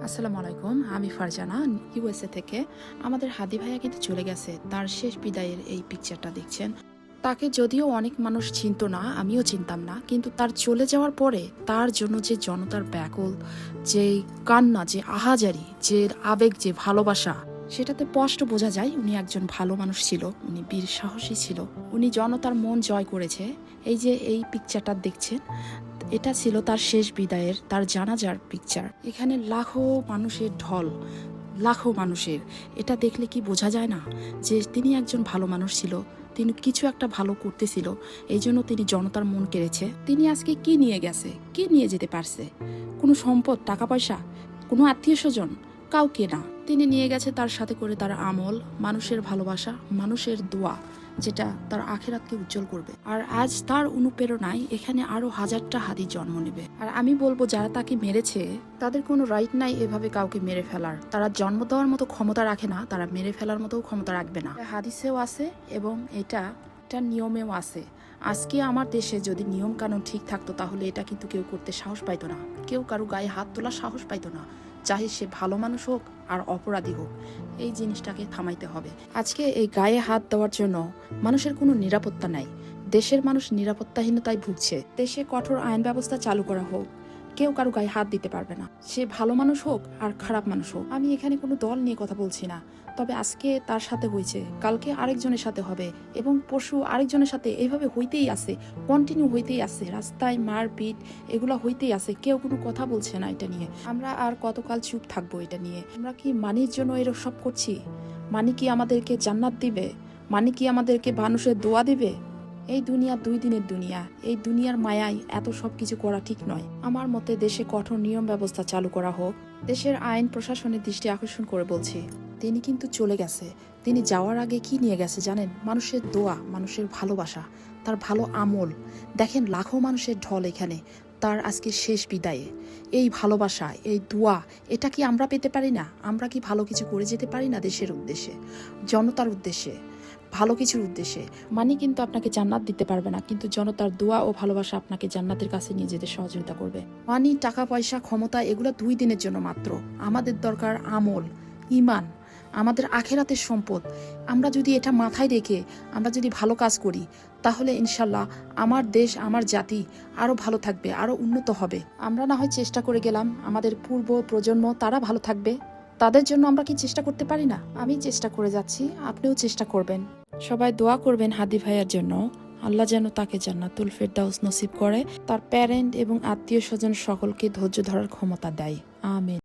আসসালামু আলাইকুম, আমি ফারজানা ইউএসএ থেকে। আমাদের হাদি ভাইয়া কিন্তু চলে গেছে। তার শেষ বিদায়ের এই পিকচারটা দেখছেন। তাকে যদিও অনেক মানুষ চিনতো না, আমিও চিনতাম না, কিন্তু তার চলে যাওয়ার পরে তার জন্য যে জনতার ব্যাকুল, যে কান্না, যে আহাজারি, যে আবেগ, যে ভালোবাসা, সেটাতে স্পষ্ট বোঝা যায় উনি একজন ভালো মানুষ ছিল, উনি বীর সাহসী ছিল, উনি জনতার মন জয় করেছে। এই যে এই পিকচারটা দেখছেন, এটা ছিল তার শেষ বিদায়ের, তার জানাজার পিকচার। এখানে লাখো মানুষের ঢল, লাখো মানুষের। এটা দেখলে কি বোঝা যায় না যে তিনি একজন ভালো মানুষ ছিল, তিনি কিছু একটা ভালো করতেছিল, এই জন্য তিনি জনতার মন কেড়েছে। তিনি আজকে কি নিয়ে গেছে, কি নিয়ে যেতে পারছে? কোনো সম্পদ, টাকা পয়সা, কোনো আত্মীয় স্বজন? কাউকে না। তিনি নিয়ে গেছে তার সাথে করে তার আমল, মানুষের ভালোবাসা, মানুষের দোয়া, যেটা তার আখেরাতকে উজ্জ্বল করবে। আর আজ তার অনুপ্রেরণায় এখানে আরো হাজারটা হাদি জন্ম নেবে। আর আমি বলবো, যারা তাকে মেরেছে তাদের কোনো রাইট নাই এভাবে কাউকে মেরে ফেলার। তারা জন্ম দেওয়ার মতো ক্ষমতা রাখে না, তারা মেরে ফেলার মতো ক্ষমতা রাখবে না। হাদিসেও আছে এবং এটা নিয়মেও আছে। আজকে আমার দেশে যদি নিয়ম কানুন ঠিক থাকতো, তাহলে এটা কিন্তু কেউ করতে সাহস পাইতো না, কেউ কারো গায়ে হাত তোলার সাহস পাইতো না, চাহে সে ভালো মানুষ হোক আর অপরাধী হোক। এই জিনিসটাকে থামাইতে হবে। আজকে এই গায়ে হাত দেওয়ার জন্য মানুষের কোনো নিরাপত্তা নাই। দেশের মানুষ নিরাপত্তাহীনতায় ভুগছে। দেশে কঠোর আইন ব্যবস্থা চালু করা হোক, কেউ কারো গায়ে হাত দিতে পারবে না, সে ভালো মানুষ হোক আর খারাপ মানুষ হোক। আমি এখানে কোনো দল নিয়ে কথা বলছি না, তবে আজকে তার সাথে হয়েছে, কালকে আরেকজনের সাথে হবে এবং পরশু আরেকজনের সাথে, এইভাবে হইতেই আছে, কন্টিনিউ হইতেই আছে। রাস্তায় মারপিট এগুলো হইতেই আছে, কেউ কোনো কথা বলছে না এটা নিয়ে। আমরা আর কতকাল চুপ থাকবো এটা নিয়ে? আমরা কি মানির জন্য এরকম সব করছি? মানি কি আমাদেরকে জান্নাত দিবে? মানি কি আমাদেরকে মানুষের দোয়া দিবে? এই দুনিয়া দুই দিনের দুনিয়া, এই দুনিয়ার মায়ায় এত সব কিছু করা ঠিক নয়। আমার মতে দেশে কঠোর নিয়ম ব্যবস্থা চালু করা হোক। দেশের আইন প্রশাসনের দৃষ্টি আকর্ষণ করে বলছি, তিনি কিন্তু চলে গেছে। তিনি যাওয়ার আগে কি নিয়ে গেছে জানেন? মানুষের দোয়া, মানুষের ভালোবাসা, তার ভালো আমল। দেখেন লাখো মানুষের ঢল এখানে তার আজকে শেষ বিদায়ে। এই ভালোবাসা, এই দোয়া, এটা কি আমরা পেতে পারি না? আমরা কি ভালো কিছু করে যেতে পারি না দেশের উদ্দেশ্যে, জনতার উদ্দেশ্যে, ভালো কিছুর উদ্দেশ্যে? মানি কিন্তু আপনাকে জান্নাত দিতে পারবে না, কিন্তু জনতার দোয়া ও ভালোবাসা আপনাকে জান্নাতের কাছে নিয়ে যেতে সহযোগিতা করবে। মানি, টাকা পয়সা, ক্ষমতা, এগুলো 2 দিনের জন্য মাত্র। আমাদের দরকার আমল, ইমান, আমাদের আখেরাতের সম্পদ। আমরা যদি এটা মাথায় রেখে আমরা যদি ভালো কাজ করি, তাহলে ইনশাল্লাহ আমার দেশ, আমার জাতি আরো ভালো থাকবে, আরো উন্নত হবে। আমরা না হয় চেষ্টা করে গেলাম, আমাদের পূর্ব প্রজন্ম তারা ভালো থাকবে, তাদের জন্য আমরা কি চেষ্টা করতে পারি না? আমি চেষ্টা করে যাচ্ছি, আপনিও চেষ্টা করবেন। সবাই দোয়া করবেন হাদি ভাইয়ার জন্য, আল্লাহ যেন তাকে জান্নাতুল ফেরদাউস নসিব করে, তার প্যারেন্ট এবং আত্মীয় স্বজন সকলকে ধৈর্য ধরার ক্ষমতা দেয়। আমিন।